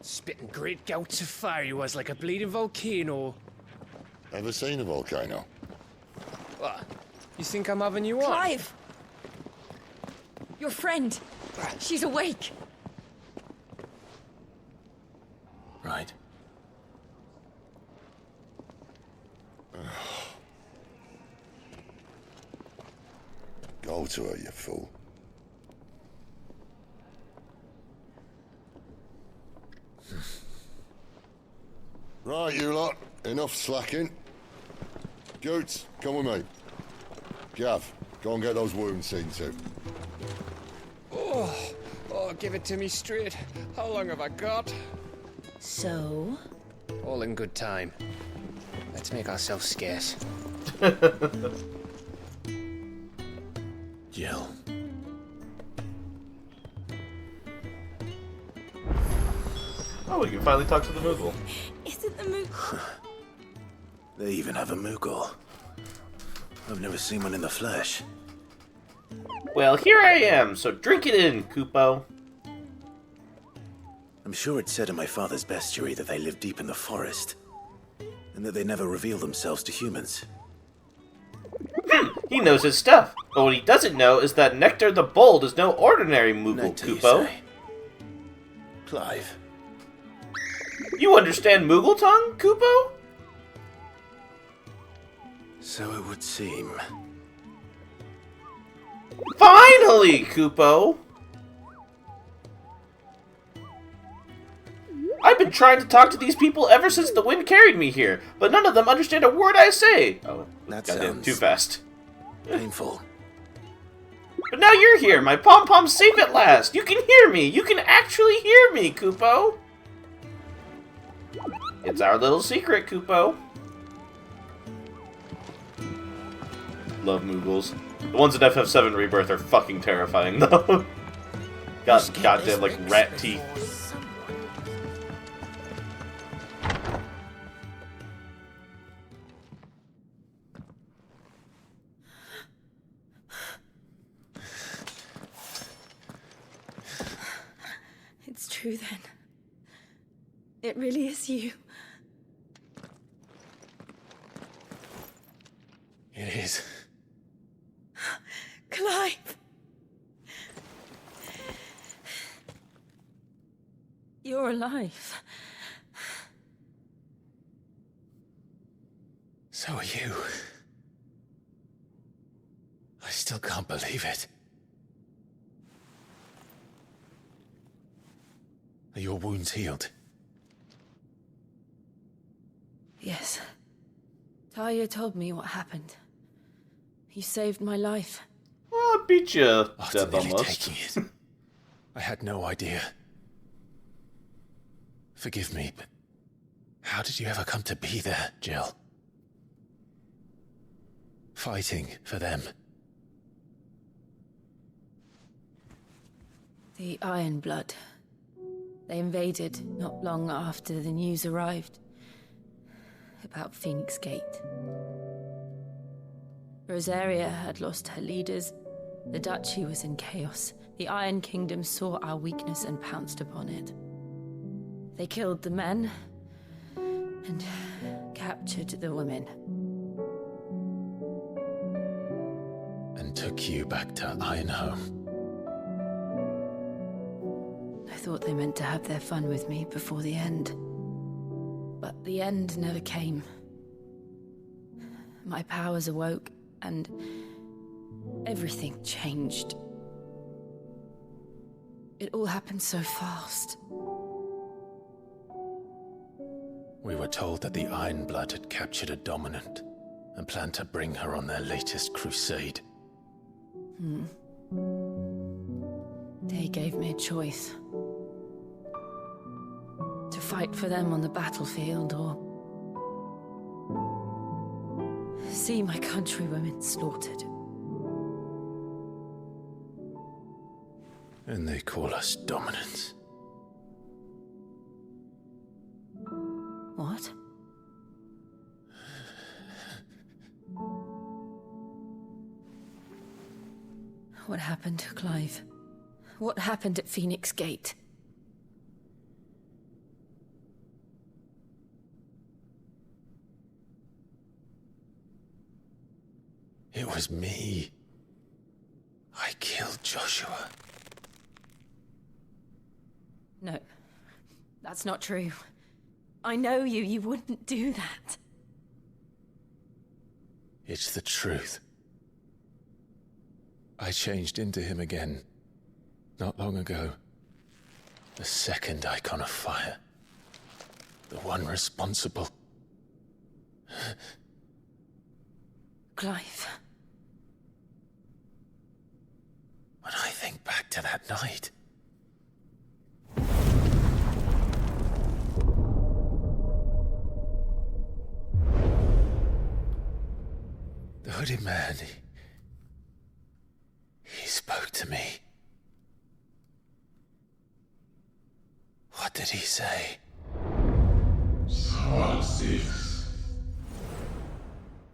Spitting great gouts of fire he was like a bleeding volcano. Ever seen a volcano? What? You think I'm having you on? Clive! Your friend. She's awake. Right. Go to her, you fool. Right, you lot. Enough slacking. Goots, come with me. Gav, go and get those wounds seen to. Oh, give it to me straight. How long have I got? So? All in good time. Let's make ourselves scarce. Jill. Oh, we can finally talk to the Moogle. Is it the Moogle? They even have a Moogle. I've never seen one in the flesh. Well, here I am, so drink it in, Kupo. I'm sure it said in my father's bestiary that they live deep in the forest, and that they never reveal themselves to humans. He knows his stuff, but what he doesn't know is that Nectar the Bold is no ordinary Moogle, Nectar, you Kupo. say? Clive. You understand Moogle tongue, Kupo? So it would seem. Finally, Kupo! I've been trying to talk to these people ever since the wind carried me here, but none of them understand a word I say. Oh, That goddamn, sounds too fast. painful. But now you're here, my pom-pom's safe at last! You can hear me! You can actually hear me, Kupo! It's our little secret, Kupo. Love Moogles. The ones in FF7 Rebirth are fucking terrifying, though. Got goddamn, like, rat teeth. It's true then. It really is you. It is. Clive! You're alive. So are you. I still can't believe it. Are your wounds healed? Yes. Talia told me what happened. You saved my life. Well, I beat you After death nearly almost. taking it. I had no idea. Forgive me, but how did you ever come to be there, Jill? Fighting for them. The Iron Blood. They invaded not long after the news arrived about Phoenix Gate. Rosaria had lost her leaders. The Duchy was in chaos. The Iron Kingdom saw our weakness and pounced upon it. They killed the men and captured the women. And took you back to Ironhome. I thought they meant to have their fun with me before the end. But the end never came. My powers awoke, and everything changed. It all happened so fast. We were told that the Iron Blood had captured a dominant and planned to bring her on their latest crusade. They gave me a choice. To fight for them on the battlefield, or see my countrywomen slaughtered. And they call us dominants. What? What happened to Clive? What happened at Phoenix Gate? was me. I killed Joshua. No, that's not true. I know you. You wouldn't do that. It's the truth. I changed into him again, not long ago. The second icon of fire. The one responsible. Clive. When I think back to that night... The hooded man, he spoke to me. What did he say? XVI.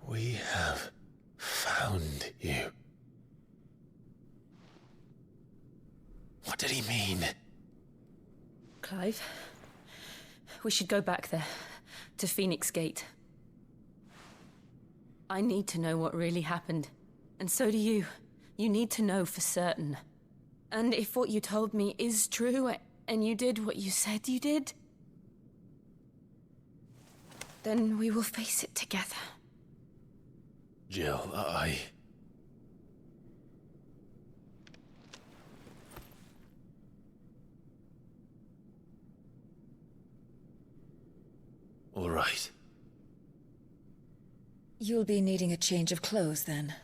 We have found you. What did he mean? Clive, we should go back there, to Phoenix Gate. I need to know what really happened. And so do you. You need to know for certain. And if what you told me is true, and you did what you said you did, then we will face it together. Jill, All right. You'll be needing a change of clothes, then.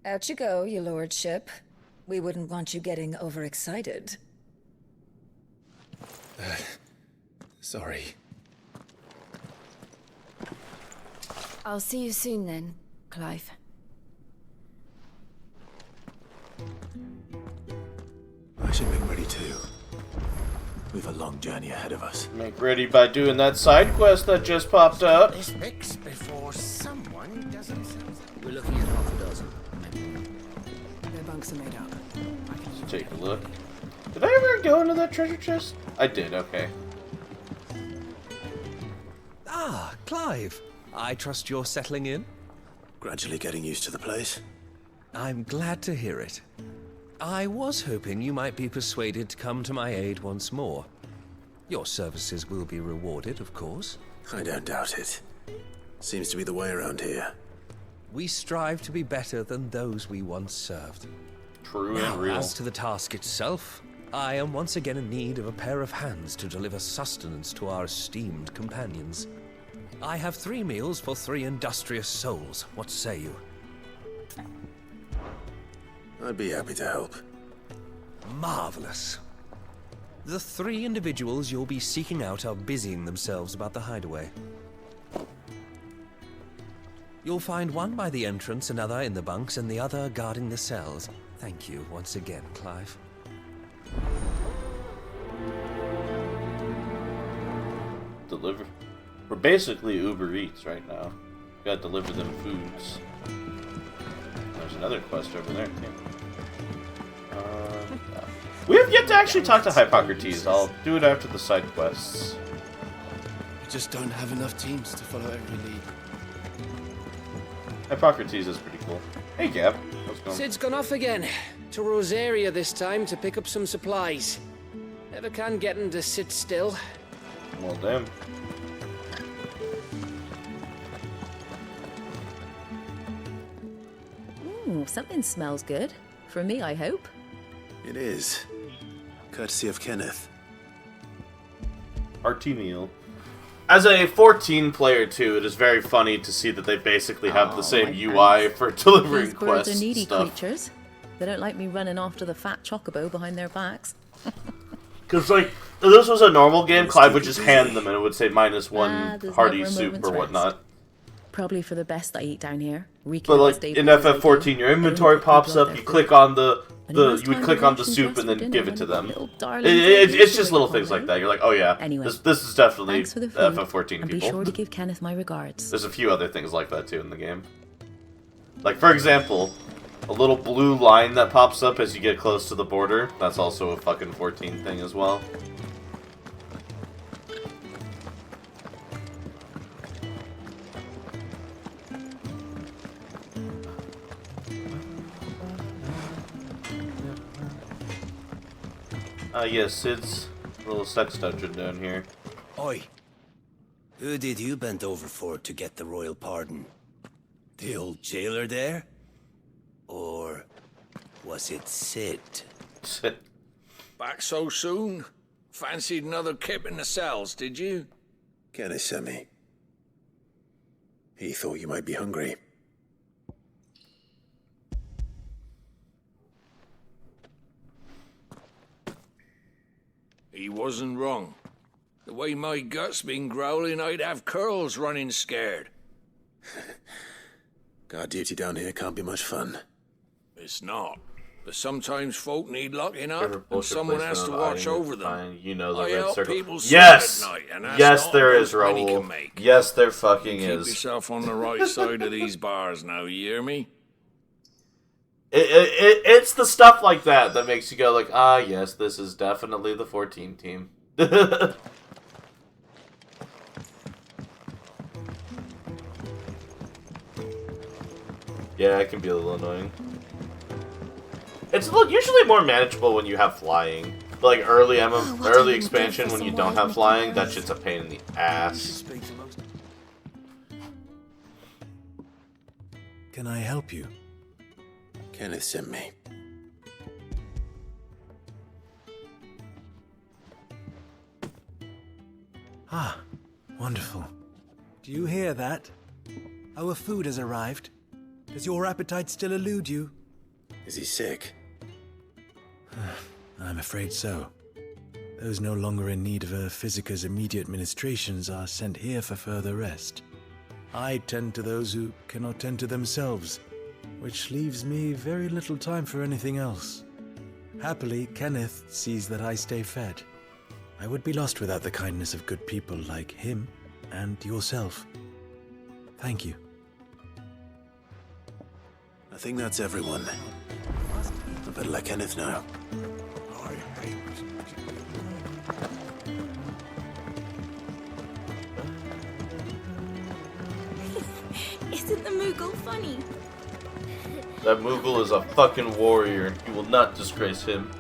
Out you go, your lordship. We wouldn't want you getting overexcited. Sorry. I'll see you soon then, Clive. I should make ready too. We've a long journey ahead of us. Make ready by doing that side quest that just popped up. This fix before someone doesn't. We're looking at half a dozen. Their bunks are made up. Let's take a look. Did I ever go into that treasure chest? I did, okay. Ah, Clive. I trust you're settling in? Gradually getting used to the place. I'm glad to hear it. I was hoping you might be persuaded to come to my aid once more. Your services will be rewarded, of course. I don't doubt it. Seems to be the way around here. We strive to be better than those we once served. True Now, and real. as to the task itself, I am once again in need of a pair of hands to deliver sustenance to our esteemed companions. I have 3 meals for 3 industrious souls. What say you? I'd be happy to help. Marvelous. The 3 individuals you'll be seeking out are busying themselves about the hideaway. You'll find one by the entrance, another in the bunks, and the other guarding the cells. Thank you once again, Clive. Deliver. We're basically Uber Eats right now. Gotta deliver them foods. There's another quest over there, too. We have yet to actually talk to Hippocrates. I'll do it after the side quests. We just don't have enough teams to follow every lead. Hippocrates is pretty cool. Hey, Gab. How's it going? Sid's gone off again. To Rosaria this time to pick up some supplies. Never can get him to sit still. Well, damn. Ooh, something smells good. For me, I hope. It is. Courtesy of Kenneth. RT meal. As a 14 player too, it is very funny to see that they basically have the same UI for delivering These birds quests are needy and stuff. creatures. They don't like me running after the fat chocobo behind their backs. Because, like, if this was a normal game, Clive would just hand them and it would say -1 there's hearty never a soup moment's or whatnot. Probably for the best I eat down here. But, like, in FF14, your inventory pops up, you click on you would click on the soup and then give it to them. It's just little things like that. You're like, oh yeah, Anyway, this is definitely thanks for the food, FF14 and be people. sure to give Kenneth my regards. There's a few other things like that too in the game. Like, for example, a little blue line that pops up as you get close to the border. That's also a fucking 14 thing as well. Yes, Sid's little sex dungeon down here. Oi. Who did you bend over for to get the royal pardon? The old jailer there? Or was it Sid? Sid. Back so soon? Fancied another kip in the cells, did you? Kenneth sent me. He thought you might be hungry. He wasn't wrong. The way my gut's been growling, I'd have curls running scared. Guard duty down here can't be much fun. It's not. But sometimes folk need locking up, Favorite and bullshit someone has placement to of watch iron over is them. fine. You know the I red help circle. people sleep Yes! at night, and that's Yes, not there a is, boast money Raoul. can make. Yes, there fucking Keep is. yourself on the right side of these bars now, you hear me? It's the stuff like that that makes you go like, ah, yes, this is definitely the 14 team. Yeah, it can be a little annoying. It's usually more manageable when you have flying. But like early expansion when you don't have flying, that shit's a pain in the ass. Can I help you? Kenneth sent me. Ah, wonderful. Do you hear that? Our food has arrived. Does your appetite still elude you? Is he sick? I'm afraid so. Those no longer in need of a physicker's immediate ministrations are sent here for further rest. I tend to those who cannot tend to themselves, which leaves me very little time for anything else. Happily, Kenneth sees that I stay fed. I would be lost without the kindness of good people like him and yourself. Thank you. I think that's everyone. I better let Kenneth know. Isn't the Moogle funny? That Moogle is a fucking warrior, and you will not disgrace him.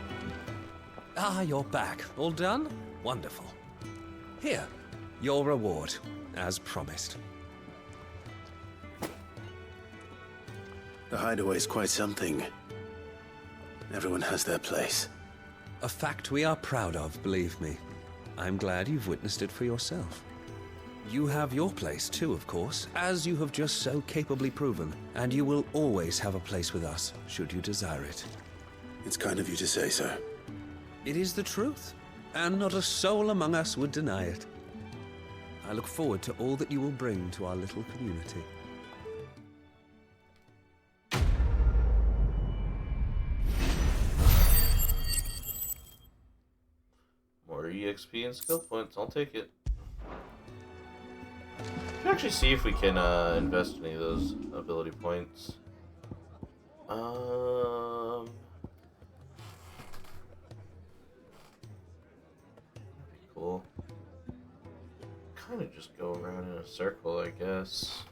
Ah, you're back. All done? Wonderful. Here, your reward, as promised. The hideaway's quite something. Everyone has their place. A fact we are proud of, believe me. I'm glad you've witnessed it for yourself. You have your place too, of course, as you have just so capably proven, and you will always have a place with us, should you desire it. It's kind of you to say so. It is the truth, and not a soul among us would deny it. I look forward to all that you will bring to our little community. More EXP and skill points, I'll take it. We can actually see if we can invest any of those ability points. Cool. Kind of just go around in a circle, I guess.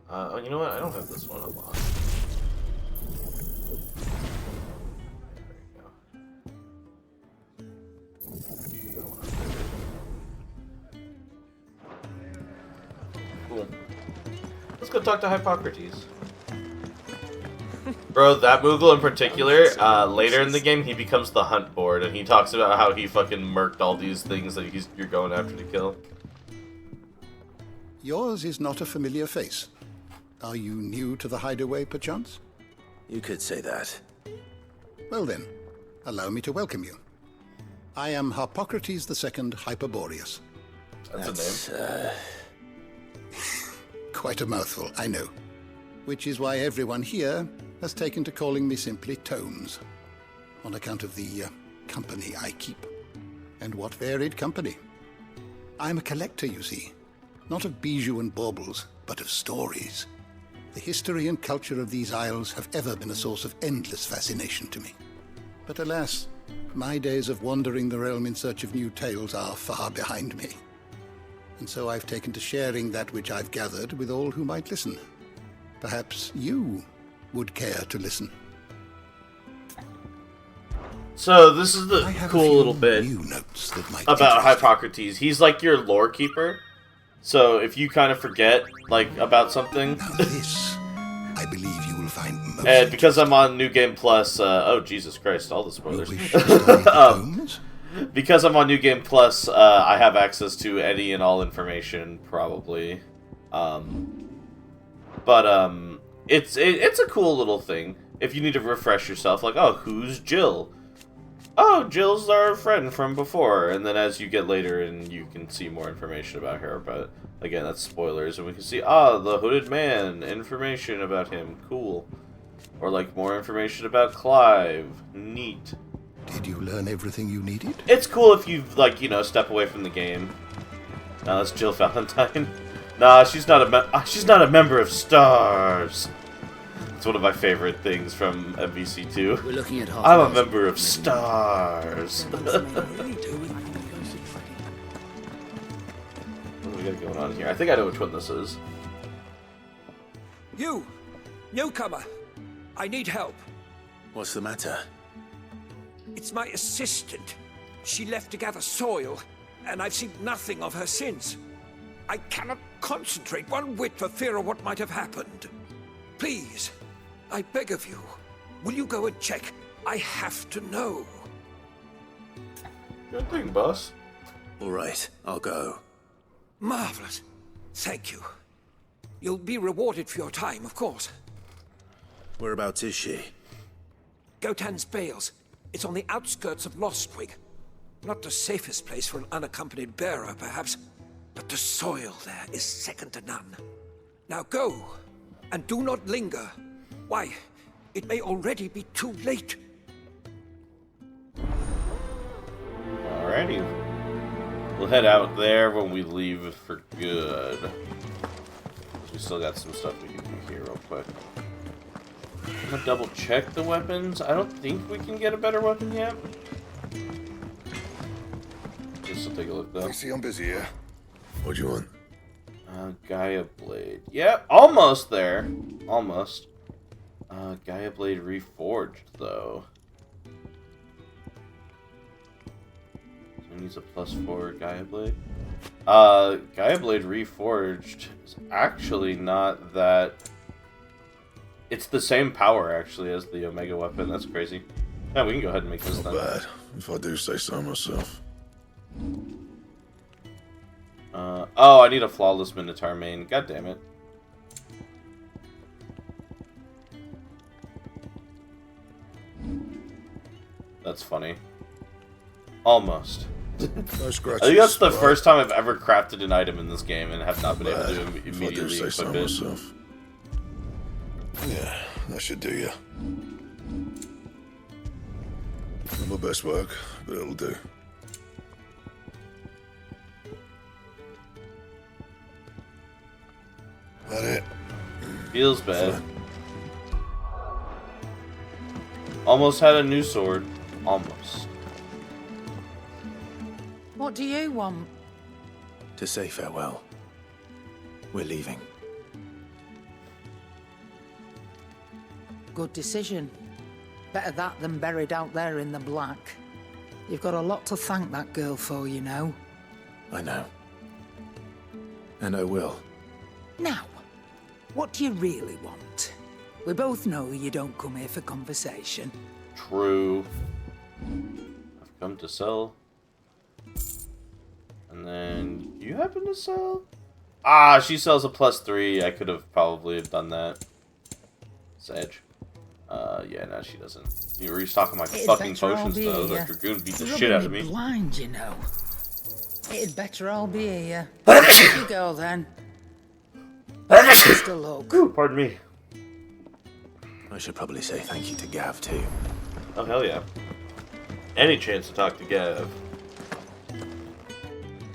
Oh, you know what? I don't have this one unlocked. Cool. Let's go talk to Hippocrates. Bro, that Moogle in particular, later in the game, he becomes the hunt board, and he talks about how he fucking murked all these things that you're going after to kill. Yours is not a familiar face. Are you new to the hideaway, perchance? You could say that. Well then, allow me to welcome you. I am Hippocrates II Hyperboreus. That's a name. Quite a mouthful, I know. Which is why everyone here has taken to calling me simply Tomes, on account of the company I keep. And what varied company. I'm a collector, you see. Not of bijou and baubles, but of stories. The history and culture of these isles have ever been a source of endless fascination to me. But alas, my days of wandering the realm in search of new tales are far behind me. And so I've taken to sharing that which I've gathered with all who might listen. Perhaps you would care to listen. So this is the cool little bit notes that might about Hippocrates. He's like your lore keeper. So if you kind of forget like about something, this I believe you will find most and because I'm on New Game Plus, oh Jesus Christ, all the spoilers. Because I'm on New Game Plus, I have access to any and all information, probably. It's a cool little thing. If you need to refresh yourself, like, oh, who's Jill? Oh, Jill's our friend from before. And then as you get later, and you can see more information about her. But again, that's spoilers, and we can see the hooded man, information about him, cool. Or like more information about Clive, neat. Did you learn everything you needed? It's cool if you, like, you know, step away from the game. No, that's Jill Valentine. Nah, she's not a member of STARS. It's one of my favorite things from MVC2. We're looking at I'm a member of STARS. What do we got going on here? I think I know which one this is. You! Newcomer! I need help. What's the matter? It's my assistant. She left to gather soil, and I've seen nothing of her since. I cannot concentrate one whit for fear of what might have happened. Please, I beg of you, will you go and check? I have to know. Good thing, boss. All right, I'll go. Marvelous. Thank you. You'll be rewarded for your time, of course. Whereabouts is she? Gotan's Bales. It's on the outskirts of Lostwig. Not the safest place for an unaccompanied bearer, perhaps, but the soil there is second to none. Now go, and do not linger. Why, it may already be too late. Alrighty. We'll head out there when we leave for good. We still got some stuff we can do here real quick. I'm gonna double check the weapons. I don't think we can get a better weapon yet. Just to take a look though. I see I'm busy here. What do you want? Gaia Blade. Yeah, almost there. Almost. Gaia Blade Reforged though. So it needs a +4 Gaia Blade. Gaia Blade Reforged is actually not that. It's the same power, actually, as the Omega weapon. That's crazy. Yeah, we can go ahead and make this then. Not bad, if I do say so myself. Oh, I need a Flawless Minotaur main. God damn it. That's funny. Almost. No scratches. I think that's the first time I've ever crafted an item in this game and have not been able to immediately if I do say so equip it. myself. Yeah, that should do you. Not my best work, but it'll do. That it? Feels bad. Almost had a new sword. Almost. What do you want? To say farewell. We're leaving. Good decision. Better that than buried out there in the black. You've got a lot to thank that girl for, you know. I know. And I will. Now, what do you really want? We both know you don't come here for conversation. True. I've come to sell. And then you happen to sell? Ah, she sells a +3. I could have probably done that. Sedge. Yeah, no, she doesn't. You were restocking my fucking potions though. The Dragoon beat the shit out of me. Blind, you know. It'd better all be here. You go then. Best of luck. Ooh, pardon me. I should probably say thank you to Gav too. Oh hell yeah. Any chance to talk to Gav.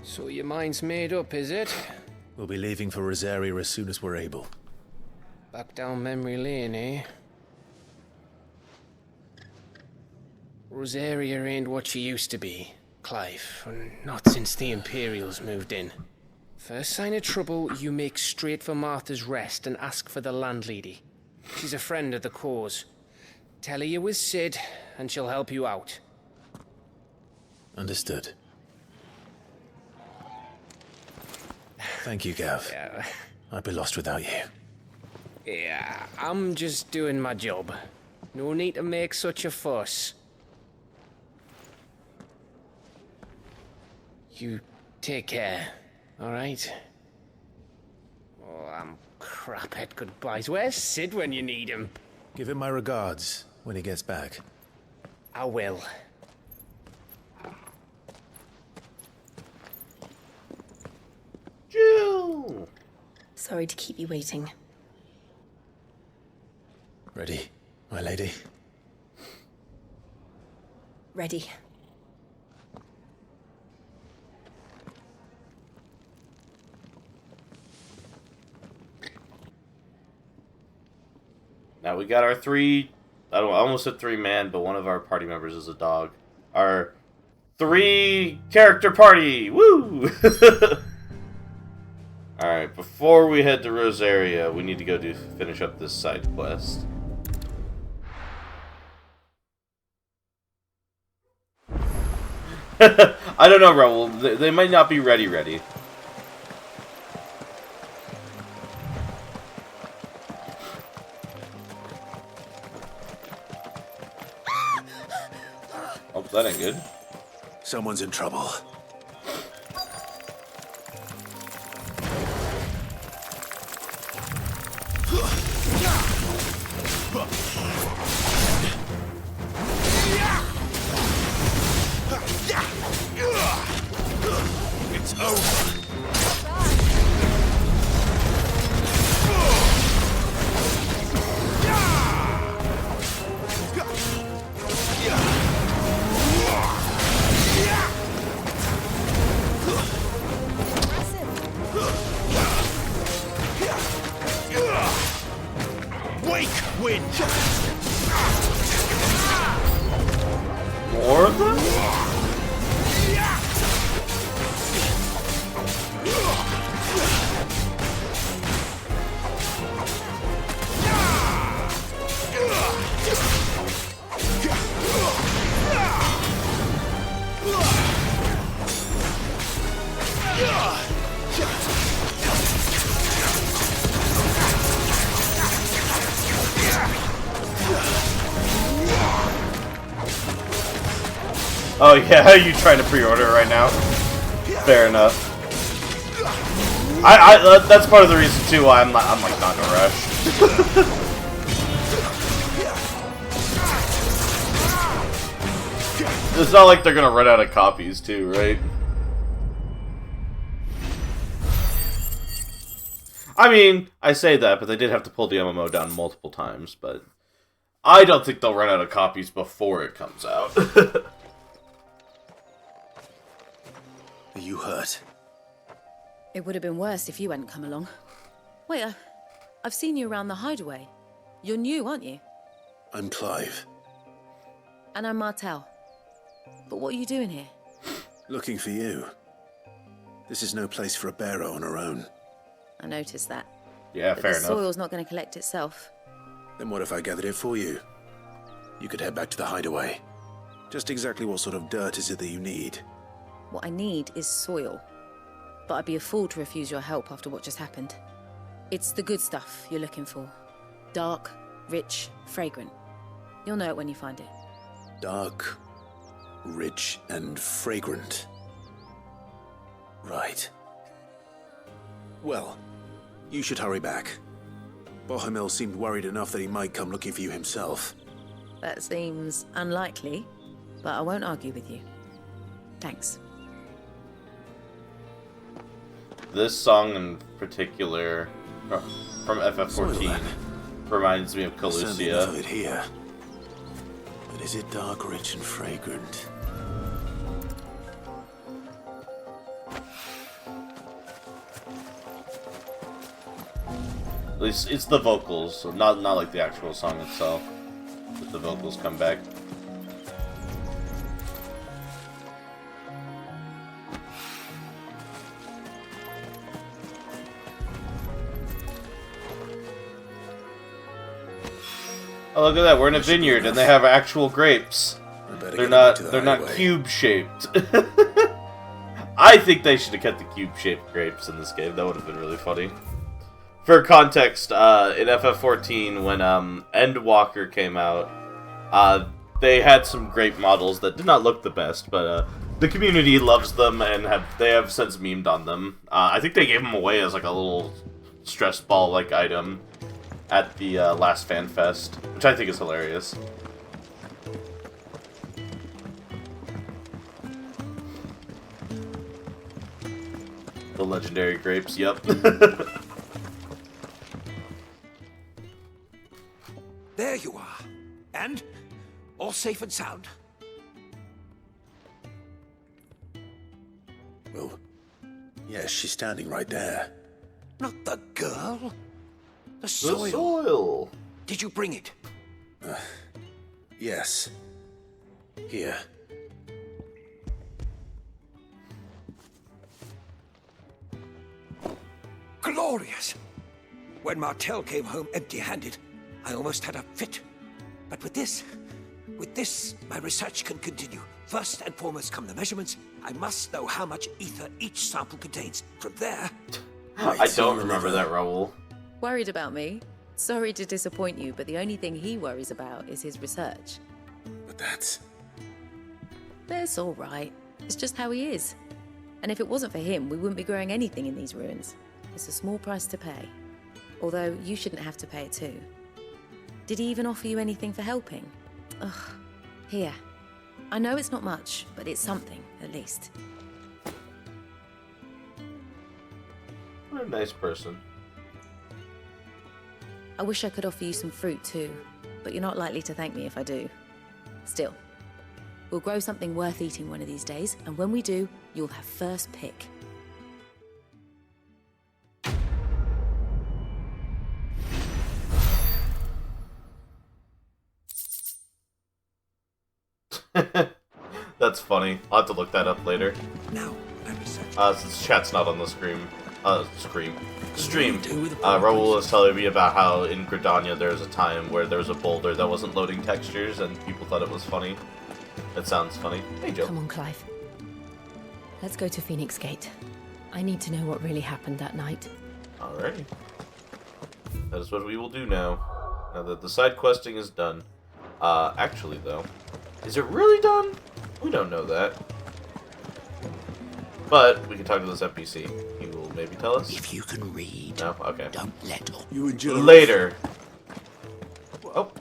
So your mind's made up, is it? We'll be leaving for Rosaria as soon as we're able. Back down memory lane, eh? Rosaria ain't what she used to be, Clive. Not since the Imperials moved in. First sign of trouble, you make straight for Martha's Rest and ask for the landlady. She's a friend of the cause. Tell her you was Sid, and she'll help you out. Understood. Thank you, Gav. Yeah. I'd be lost without you. Yeah, I'm just doing my job. No need to make such a fuss. You take care, alright? Oh, I'm crap at goodbyes. Where's Sid when you need him? Give him my regards when he gets back. I will. Jill! Sorry to keep you waiting. Ready, my lady? Ready. Now we got our I almost said 3-man, but one of our party members is a dog. Our 3-character party! Woo! Alright, before we head to Rosaria, we need to go finish up this side quest. I don't know, Raoul. They might not be ready. Oh, that ain't good. Someone's in trouble. It's over. Wake wind. More of them? Oh yeah, are you trying to pre-order right now? Fair enough. That's part of the reason too why I'm like not in a rush. It's not like they're gonna run out of copies too, right? I mean, I say that, but they did have to pull the MMO down multiple times, but I don't think they'll run out of copies before it comes out. Are you hurt? It would have been worse if you hadn't come along. Wait, I've seen you around the hideaway. You're new, aren't you? I'm Clive. And I'm Martel. But what are you doing here? Looking for you. This is no place for a bearer on her own. I noticed that. Yeah, but fair the enough. soil's not going to collect itself. Then what if I gathered it for you? You could head back to the hideaway. Just exactly what sort of dirt is it that you need? What I need is soil. But I'd be a fool to refuse your help after what just happened. It's the good stuff you're looking for. Dark, rich, fragrant. You'll know it when you find it. Dark, rich, and fragrant. Right. Well, you should hurry back. Bohemil seemed worried enough that he might come looking for you himself. That seems unlikely, but I won't argue with you. Thanks. This song in particular, from FF14, reminds me of Certainly enough of Calusia. it here. But is it dark, rich, and fragrant? At least it's the vocals, so not like the actual song itself. But the vocals come back. Oh, look at that, we're in a vineyard and they have actual grapes. They're not cube shaped. I think they should have kept the cube shaped grapes in this game. That would have been really funny. For context, in FF14, when Endwalker came out, they had some grape models that did not look the best, but the community loves them and they have since memed on them. I think they gave them away as like a little stress ball like item at the last fan fest, which I think is hilarious. The legendary grapes, yep. There you are. And all safe and sound. Well, yes, she's standing right there. Not the girl. The soil. The soil. Did you bring it? Yes. Here. Glorious! When Martel came home empty-handed, I almost had a fit. But with this, my research can continue. First and foremost come the measurements. I must know how much ether each sample contains. From there... I don't remember that, Raoul. Worried about me? Sorry to disappoint you, but the only thing he worries about is his research. But that's all right. It's just how he is. And if it wasn't for him, we wouldn't be growing anything in these ruins. It's a small price to pay. Although, you shouldn't have to pay it too. Did he even offer you anything for helping? Ugh. Here. I know it's not much, but it's something, at least. What a nice person. I wish I could offer you some fruit too, but you're not likely to thank me if I do. Still, we'll grow something worth eating one of these days, and when we do, you'll have first pick. That's funny. I'll have to look that up later. Now, let me search. Since chat's not on the stream. Raoul was telling me about how in Gridania there was a time where there was a boulder that wasn't loading textures and people thought it was funny. It sounds funny. Hey, Joe. Come on, Clive. Let's go to Phoenix Gate. I need to know what really happened that night. Alrighty. That is what we will do now. Now that the side questing is done. Actually, though, is it really done? We don't know that. But we can talk to this NPC. He will maybe tell us. If you can read, no, okay. Don't let you and Jill later. Oh,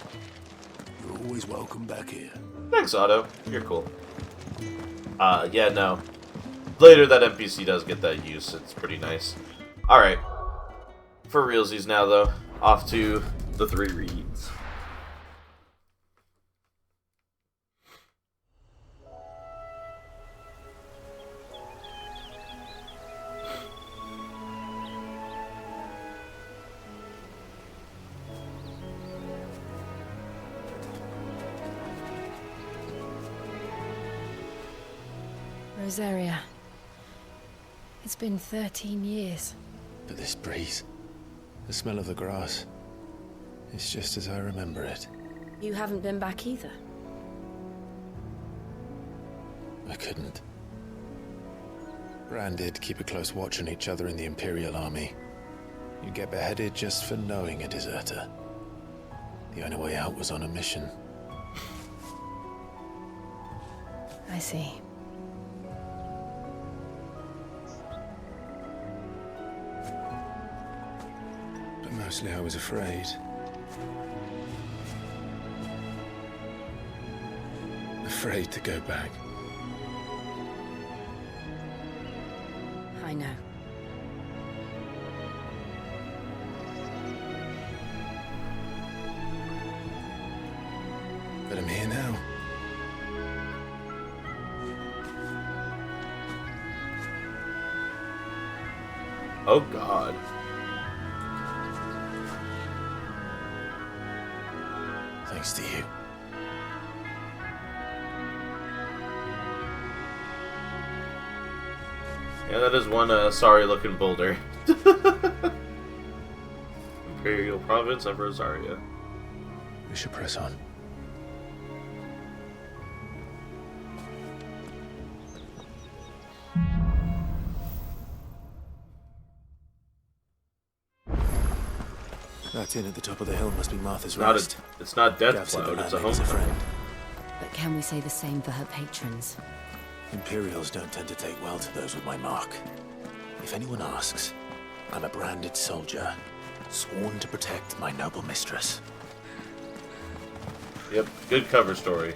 you're always welcome back here. Thanks, Otto. You're cool. Yeah, no. Later, that NPC does get that use. It's pretty nice. All right. For realsies now, though. Off to the 3 reads. Rosaria. It's been 13 years. But this breeze, the smell of the grass, it's just as I remember it. You haven't been back either. I couldn't. Bran did keep a close watch on each other in the Imperial Army. You get beheaded just for knowing a deserter. The only way out was on a mission. I see. But mostly I was afraid. Afraid to go back. I know. But I'm here now. Oh, God. Thanks to you. Yeah, that is one sorry-looking boulder. Imperial Province of Rosaria. We should press on. That inn at the top of the hill must be Martha's Not Rest. it's not Death Gav said the Cloud, it's a landlady's a homecoming. friend. But can we say the same for her patrons? Imperials don't tend to take well to those with my mark. If anyone asks, I'm a branded soldier, sworn to protect my noble mistress. Yep, good cover story.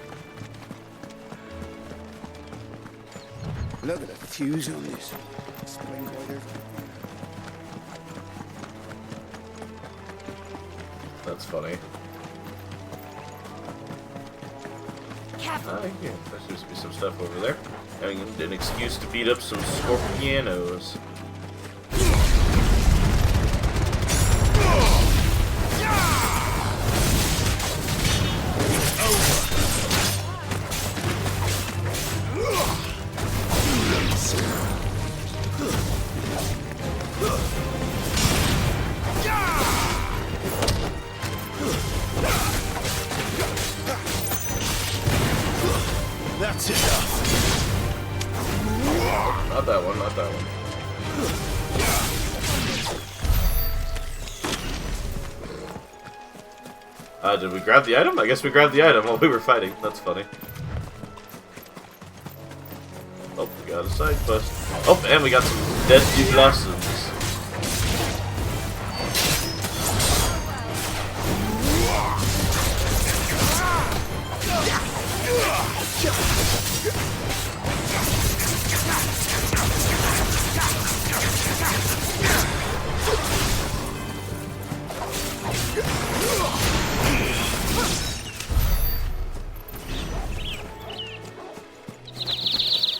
Look at the fuse on this. Explains why there's... That's funny. Yeah, there seems to be some stuff over there. Having an excuse to beat up some scorpionos. That's enough. Not that one, not that one. Did we grab the item? I guess we grabbed the item while we were fighting. That's funny. Oh, we got a side quest. Oh, and we got some deadly blossoms.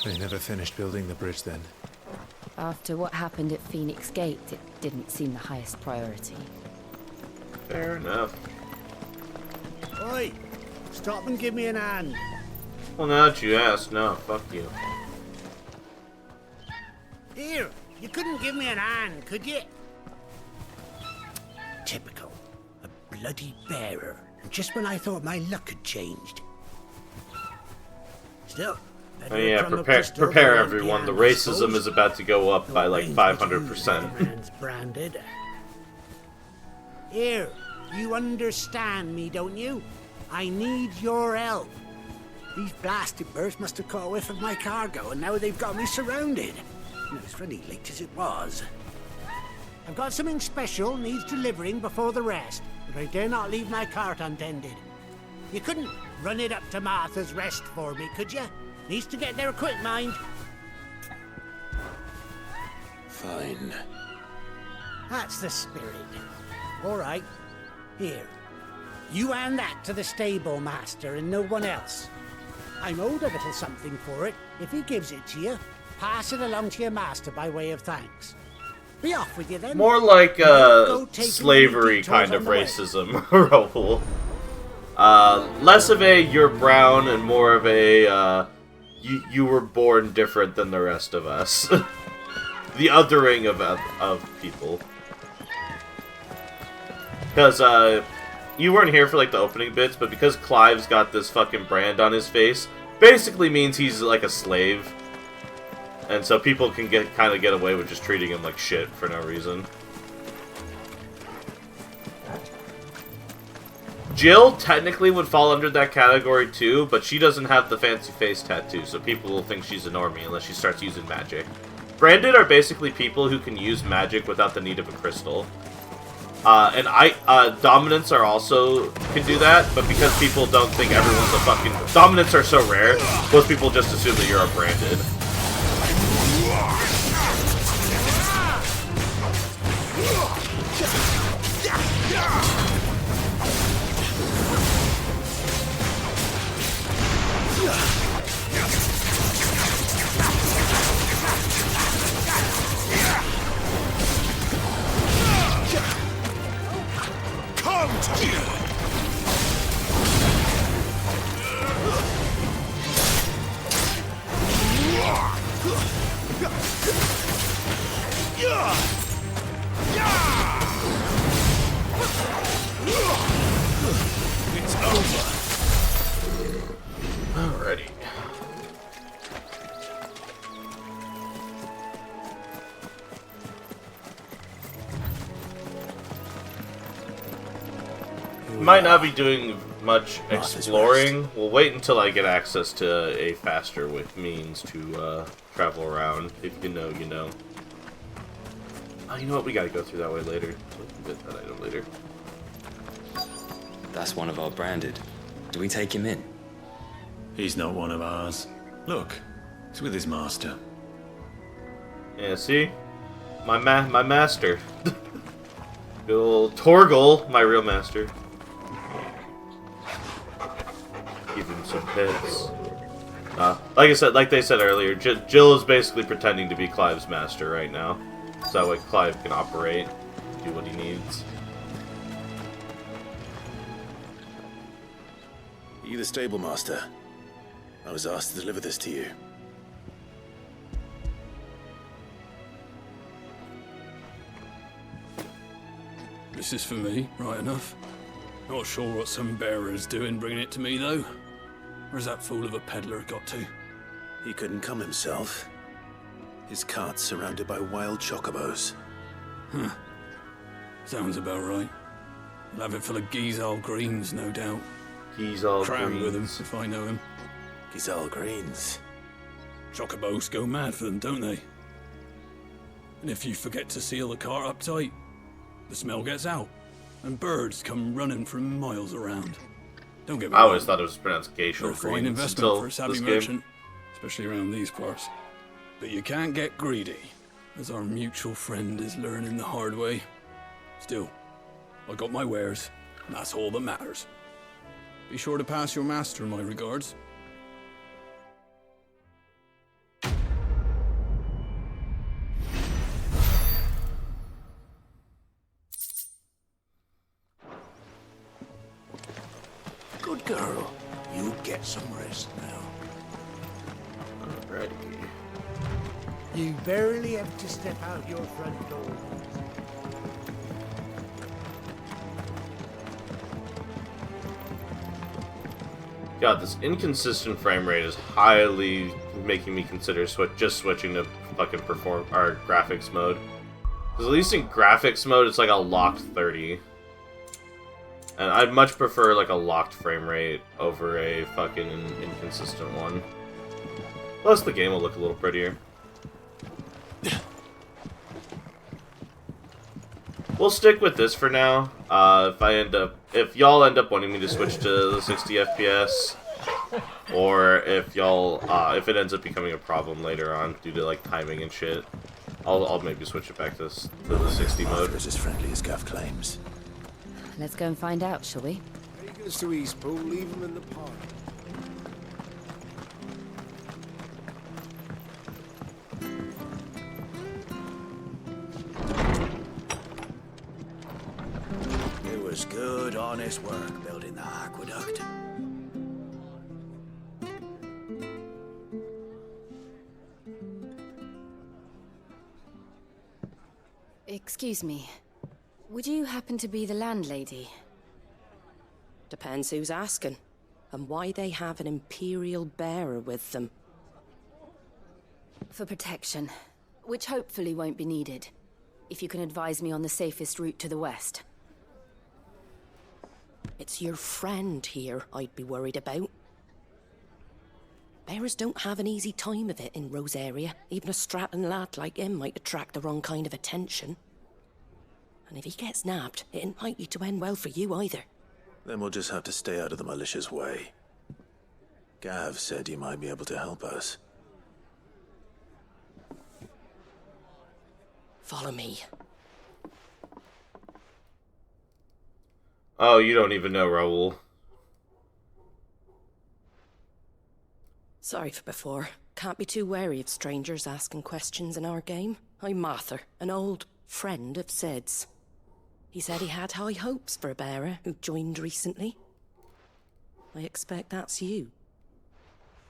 They never finished building the bridge then. After what happened at Phoenix Gate, it didn't seem the highest priority. Fair enough. Oi! Stop and give me an hand. Well, now that you ask, no, fuck you. Here, you couldn't give me an hand, could you? Typical. A bloody bearer. And just when I thought my luck had changed. Still. Oh yeah, prepare everyone. The racism is about to go up by like 500%. Branded. Here, you understand me, don't you? I need your help. These blasted birds must have caught a whiff of my cargo, and now they've got me surrounded. And it's really late as it was. I've got something special needs delivering before the rest, but I dare not leave my cart untended. You couldn't run it up to Martha's Rest for me, could you? Needs to get there quick, mind. Fine. That's the spirit. All right. Here. You hand that to the stable master and no one else. I'm owed a little something for it. If he gives it to you, pass it along to your master by way of thanks. Be off with you then. More like slavery kind of racism, Raoul. Less of a you're brown and more of a you were born different than the rest of us. The othering of people. Because you weren't here for like the opening bits, but because Clive's got this fucking brand on his face, basically means he's like a slave. And so people can kind of get away with just treating him like shit for no reason. Jill technically would fall under that category too, but she doesn't have the fancy face tattoo, so people will think she's a normie unless she starts using magic. Branded are basically people who can use magic without the need of a crystal. And dominants are also can do that, but because people don't think everyone's a fucking... Dominants are so rare, most people just assume that you're a branded. might not be doing much Martha's exploring. We'll wait until I get access to a faster means to travel around. If you know, you know. Oh, you know what? We gotta go through that way later. So we can get that item later. That's one of our branded. Do we take him in? He's not one of ours. Look, he's with his master. Yeah, see? My master. Good old Torgal, my real master. Give him some pets. Like they said earlier, Jill is basically pretending to be Clive's master right now. So that way Clive can operate, do what he needs. Are you the stable master? I was asked to deliver this to you. This is for me, right enough. Not sure what some bearer's doing bringing it to me, though. Where's that fool of a peddler got to? He couldn't come himself. His cart's surrounded by wild chocobos. Huh. Sounds about right. He'll have it full of Gizal greens, no doubt. Gizal Crammed with him, greens. if I know him. Gizal greens. Chocobos go mad for them, don't they? And if you forget to seal the cart up tight, the smell gets out, and birds come running from miles around. Don't get me I wrong. always thought it was pronounced Geisha They're a fine greens investment until for a savvy this merchant, especially around these parts. But you can't get greedy, as our mutual friend is learning the hard way. Still, I got my wares, and that's all that matters. Be sure to pass your master my regards. Good girl. You get some rest now. Alrighty. You barely have to step out your front door. God, this inconsistent frame rate is highly making me consider just switching to fucking graphics mode. Because at least in graphics mode, it's like a locked 30. And I'd much prefer like a locked frame rate over a fucking inconsistent one. Plus the game will look a little prettier. We'll stick with this for now. If y'all end up wanting me to switch to the 60 FPS, or if y'all, if it ends up becoming a problem later on due to like timing and shit, I'll maybe switch it back to the 60 mode. Is as friendly as Gav claims. Let's go and find out, shall we? He goes to Eastpool, leave him in the park. It was good, honest work building the aqueduct. Excuse me. Would you happen to be the landlady? Depends who's asking, and why they have an Imperial bearer with them. For protection, which hopefully won't be needed. If you can advise me on the safest route to the west. It's your friend here I'd be worried about. Bearers don't have an easy time of it in Rosaria. Even a Stratton lad like him might attract the wrong kind of attention. And if he gets nabbed, it ain't likely to end well for you either. Then we'll just have to stay out of the malicious way. Gav said you might be able to help us. Follow me. Oh, you don't even know Raoul. Sorry for before. Can't be too wary of strangers asking questions in our game. I'm Martha, an old friend of Sid's. He said he had high hopes for a bearer who joined recently. I expect that's you.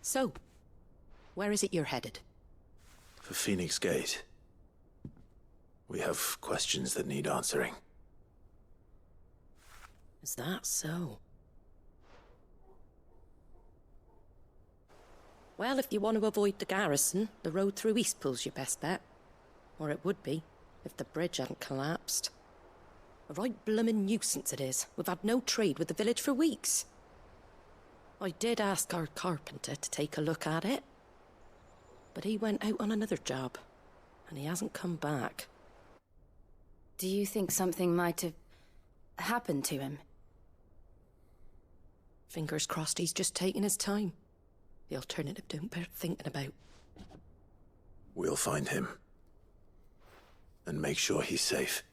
So, where is it you're headed? For Phoenix Gate. We have questions that need answering. Is that so? Well, if you want to avoid the garrison, the road through Eastpool's your best bet. Or it would be, if the bridge hadn't collapsed. A right bloomin' nuisance it is. We've had no trade with the village for weeks. I did ask our carpenter to take a look at it, but he went out on another job, and he hasn't come back. Do you think something might have happened to him? Fingers crossed he's just taking his time. The alternative don't bear thinking about. We'll find him. And make sure he's safe.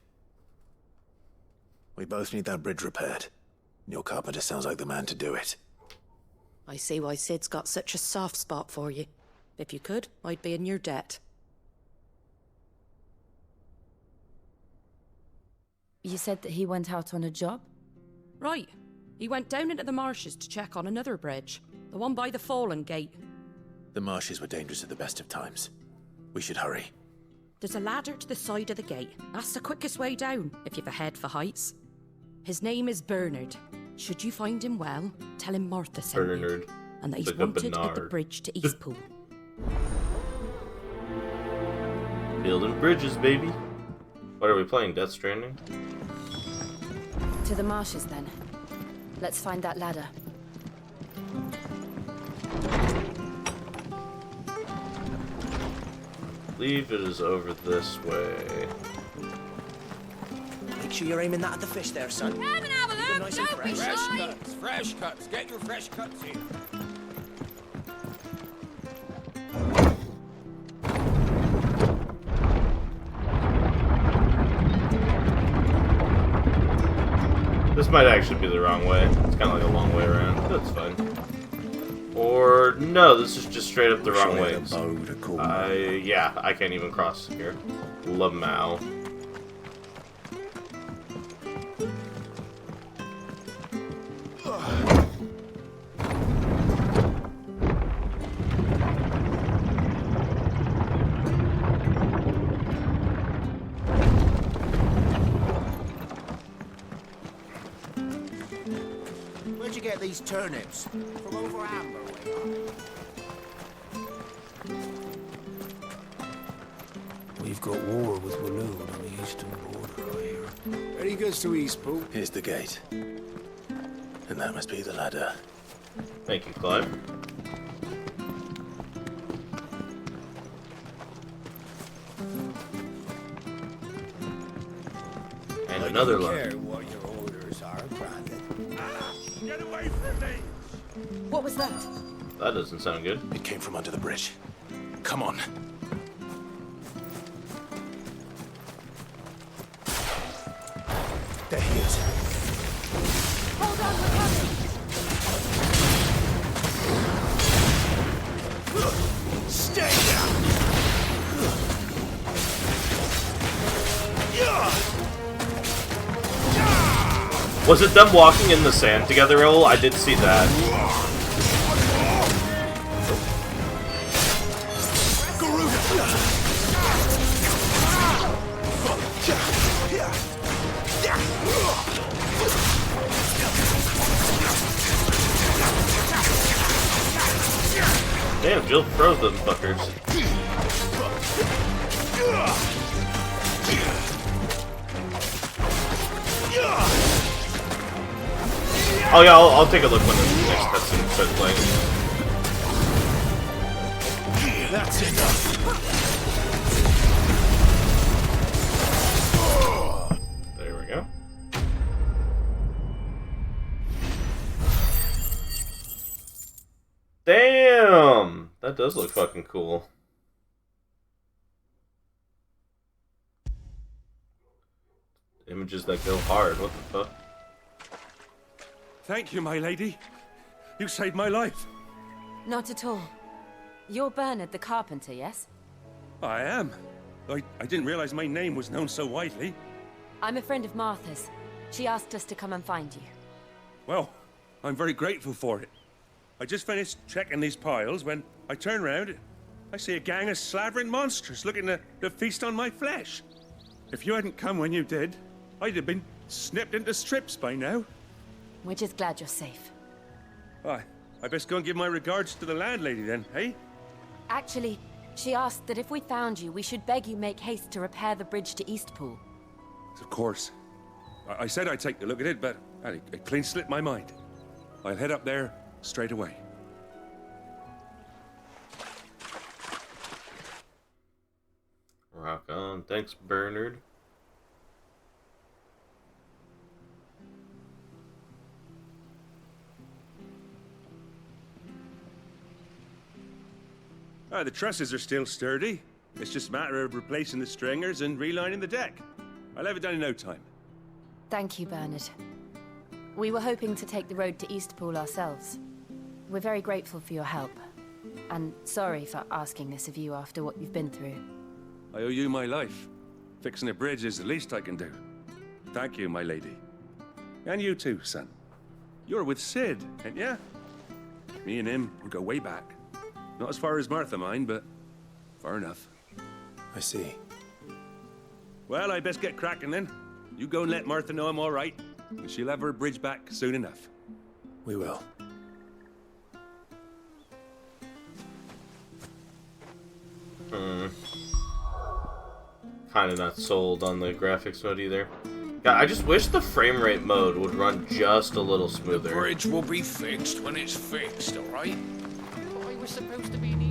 We both need that bridge repaired. Your carpenter sounds like the man to do it. I see why Sid's got such a soft spot for you. If you could, I'd be in your debt. You said that he went out on a job? Right. He went down into the marshes to check on another bridge. The one by the Fallen Gate. The marshes were dangerous at the best of times. We should hurry. There's a ladder to the side of the gate. That's the quickest way down, if you've a head for heights. His name is Bernard. Should you find him well, tell him Martha sent Bernard. you, and that he's Like a wanted at the Bernard. bridge to Eastpool. Building bridges, baby. What are we playing? Death Stranding? To the marshes, then. Let's find that ladder. Believe it is over this way. Make sure you're aiming that at the fish there, son. Come and have a look, Nice and don't be fresh. shy. Fresh cuts. Get your fresh cuts here. This might actually be the wrong way. It's kind of like a long way around. That's fine. Or no, this is just straight up the wrong way. Yeah, I can't even cross here. Lamau. Where'd you get these turnips? From over Amber way. We've got war with Waloon on the eastern border, I hear. Very good to Eastpool. Here's the gate. And that must be the ladder. Thank you, Clive. And another don't line. care what your orders are, Brandon. Get away from me! What was that? That doesn't sound good. It came from under the bridge. Come on. There he is. Hold on, we're coming. Stay down! Was it them walking in the sand together, Raoul? I did see that. Damn, Jill froze them fuckers. Oh yeah, I'll take a look when the next cutscene starts playing. That's enough. There we go. Damn! That does look fucking cool. Images that go hard, what the fuck? Thank you, my lady. You saved my life. Not at all. You're Bernard the carpenter, yes? I am. I didn't realize my name was known so widely. I'm a friend of Martha's. She asked us to come and find you. Well, I'm very grateful for it. I just finished checking these piles when I turn around. I see a gang of slavering monsters looking to feast on my flesh. If you hadn't come when you did, I'd have been snipped into strips by now. We're just glad you're safe. I best go and give my regards to the landlady then, eh? Actually, she asked that if we found you, we should beg you make haste to repair the bridge to Eastpool. Of course. I said I'd take a look at it, but it clean slipped my mind. I'll head up there straight away. Rock on. Thanks, Bernard. The trusses are still sturdy. It's just a matter of replacing the stringers and relining the deck. I'll have it done in no time. Thank you, Bernard. We were hoping to take the road to Eastpool ourselves. We're very grateful for your help. And sorry for asking this of you after what you've been through. I owe you my life. Fixing a bridge is the least I can do. Thank you, my lady. And you too, son. You're with Sid, ain't ya? Me and him, we go way back. Not as far as Martha, mind, but far enough. I see. Well, I best get cracking then. You go and let Martha know I'm all right, and she'll have her bridge back soon enough. We will. Kind of not sold on the graphics mode either. God, I just wish the frame rate mode would run just a little smoother. The bridge will be fixed when it's fixed, alright? I was supposed to be in